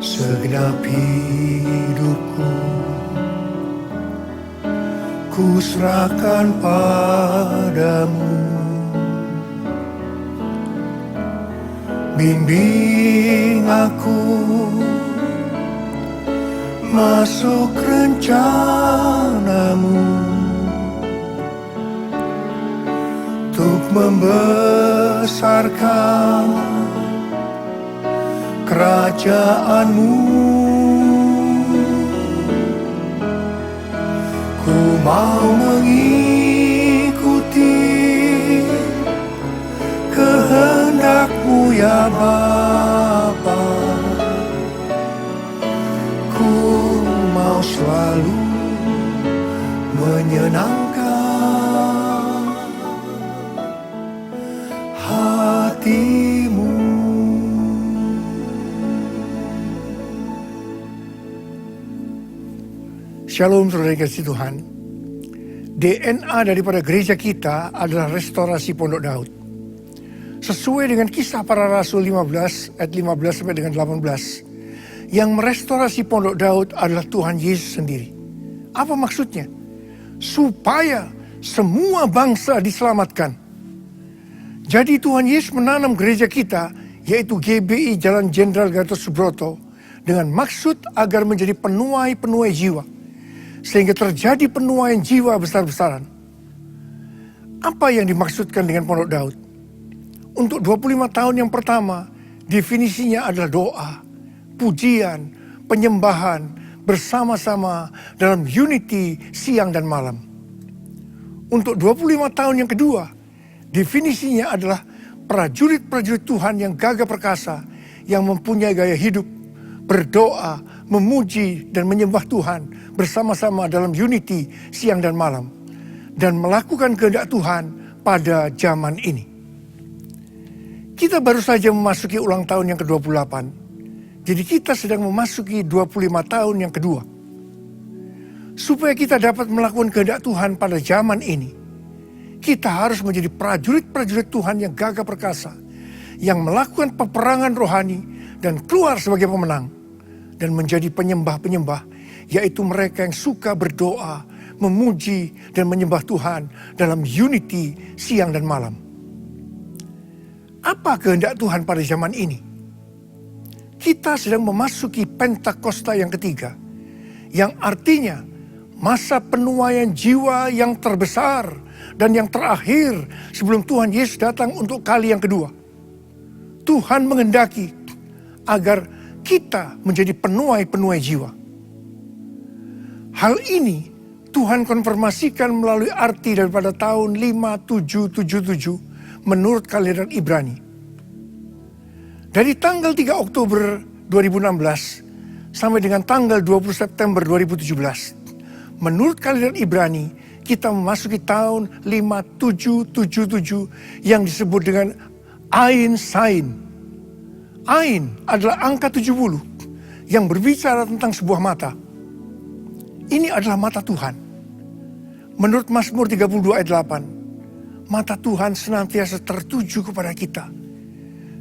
Segenap hidupku ku serahkan padamu. Bimbing aku masuk rencanamu untuk membesarkan kerajaanmu. Ku mau mengikuti kehendak-Mu ya Bapa. Ku mau selalu menyenangkan hati-Mu. Shalom saudara kasih Tuhan. DNA daripada gereja kita adalah restorasi Pondok Daud. Sesuai dengan Kisah Para Rasul 15 ayat 15 sampai dengan 18. Yang merestorasi Pondok Daud adalah Tuhan Yesus sendiri. Apa maksudnya? Supaya semua bangsa diselamatkan. Jadi Tuhan Yesus menanam gereja kita, yaitu GBI Jalan Jenderal Gatot Subroto, dengan maksud agar menjadi penuai-penuai jiwa. Sehingga terjadi penuaian jiwa besar-besaran. Apa yang dimaksudkan dengan Pondok Daud? Untuk 25 tahun yang pertama, definisinya adalah doa, pujian, penyembahan, bersama-sama dalam unity siang dan malam. Untuk 25 tahun yang kedua, definisinya adalah prajurit-prajurit Tuhan yang gagah perkasa, yang mempunyai gaya hidup, berdoa, memuji dan menyembah Tuhan bersama-sama dalam unity siang dan malam, dan melakukan kehendak Tuhan pada zaman ini. Kita baru saja memasuki ulang tahun yang ke-28, jadi kita sedang memasuki 25 tahun yang kedua. Supaya kita dapat melakukan kehendak Tuhan pada zaman ini, kita harus menjadi prajurit-prajurit Tuhan yang gagah perkasa, yang melakukan peperangan rohani dan keluar sebagai pemenang, dan menjadi penyembah-penyembah, yaitu mereka yang suka berdoa, memuji dan menyembah Tuhan dalam unity siang dan malam. Apa kehendak Tuhan pada zaman ini? Kita sedang memasuki Pentakosta yang ketiga, yang artinya masa penuaian jiwa yang terbesar dan yang terakhir sebelum Tuhan Yesus datang untuk kali yang kedua. Tuhan menghendaki agar kita menjadi penuai-penuai jiwa. Hal ini Tuhan konfirmasikan melalui arti daripada tahun 5777 menurut kalender Ibrani. Dari tanggal 3 Oktober 2016 sampai dengan tanggal 20 September 2017. Menurut kalender Ibrani, kita memasuki tahun 5777 yang disebut dengan Ain Sain. Ain adalah angka 70 yang berbicara tentang sebuah mata. Ini adalah mata Tuhan. Menurut Mazmur 32 ayat 8, mata Tuhan senantiasa tertuju kepada kita.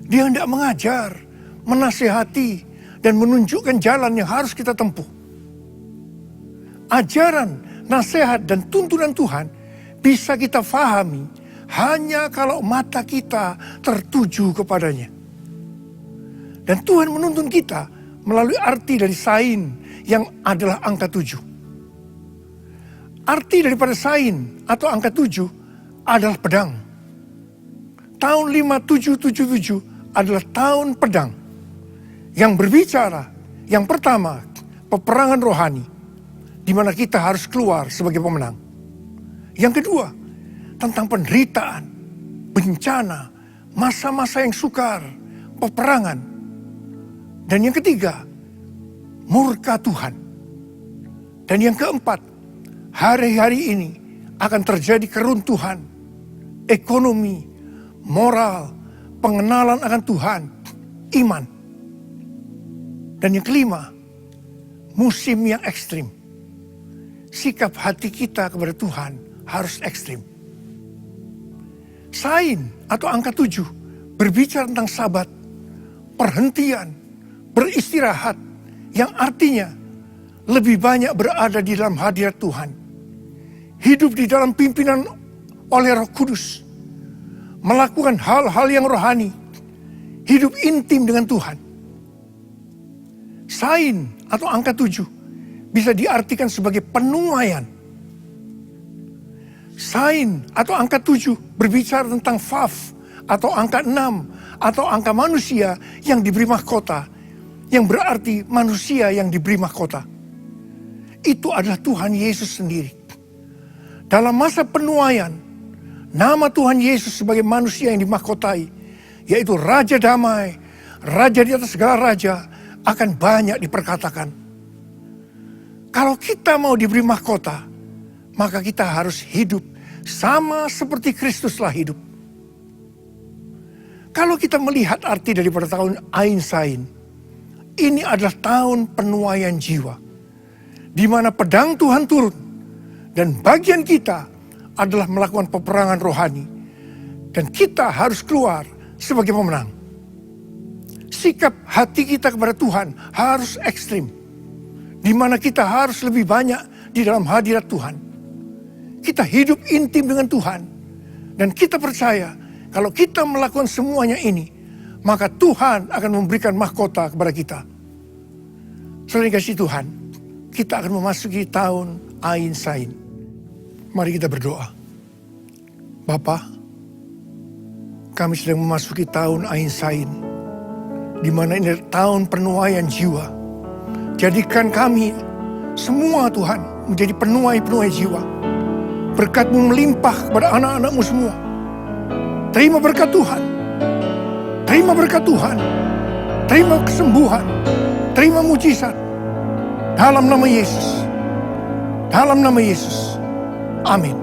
Dia hendak mengajar, menasihati, dan menunjukkan jalan yang harus kita tempuh. Ajaran, nasihat, dan tuntunan Tuhan bisa kita fahami hanya kalau mata kita tertuju kepadanya. Dan Tuhan menuntun kita melalui arti dari Sain yang adalah angka 7. Arti daripada Sain atau angka 7 adalah pedang. Tahun 5777 adalah tahun pedang yang berbicara yang pertama peperangan rohani di mana kita harus keluar sebagai pemenang. Yang kedua tentang penderitaan, bencana, masa-masa yang sukar, peperangan. Dan yang ketiga murka Tuhan. Dan yang keempat, hari-hari ini akan terjadi keruntuhan, ekonomi, moral, pengenalan akan Tuhan, iman. Dan yang kelima, musim yang ekstrim. Sikap hati kita kepada Tuhan harus ekstrim. Sain atau angka 7 berbicara tentang sabat, perhentian, beristirahat, yang artinya lebih banyak berada di dalam hadirat Tuhan. Hidup di dalam pimpinan oleh Roh Kudus. Melakukan hal-hal yang rohani. Hidup intim dengan Tuhan. Sain atau angka 7 bisa diartikan sebagai penuaian. Sain atau angka 7 berbicara tentang Vav atau angka 6 atau angka manusia yang diberi mahkota, yang berarti manusia yang diberi mahkota. Itu adalah Tuhan Yesus sendiri. Dalam masa penuaian, nama Tuhan Yesus sebagai manusia yang dimahkotai, yaitu Raja Damai, Raja di atas segala raja, akan banyak diperkatakan. Kalau kita mau diberi mahkota, maka kita harus hidup sama seperti Kristuslah hidup. Kalau kita melihat arti daripada tahun Ain Sain, ini adalah tahun penuaian jiwa, di mana pedang Tuhan turun, dan bagian kita adalah melakukan peperangan rohani, dan kita harus keluar sebagai pemenang. Sikap hati kita kepada Tuhan harus ekstrim, di mana kita harus lebih banyak di dalam hadirat Tuhan. Kita hidup intim dengan Tuhan, dan kita percaya kalau kita melakukan semuanya ini, maka Tuhan akan memberikan mahkota kepada kita. Saudara kasih Tuhan, kita akan memasuki tahun Ain Sain. Mari kita berdoa. Bapa, kami sedang memasuki tahun Ain Sain, di mana ini tahun penuaian jiwa. Jadikan kami semua Tuhan menjadi penuai-penuai jiwa. Berkat-Mu melimpah kepada anak-anak-Mu semua. Terima berkat Tuhan. Terima berkat Tuhan. Terima kesembuhan. Terima mujizat. Dalam nama Yesus. Dalam nama Yesus. Amin.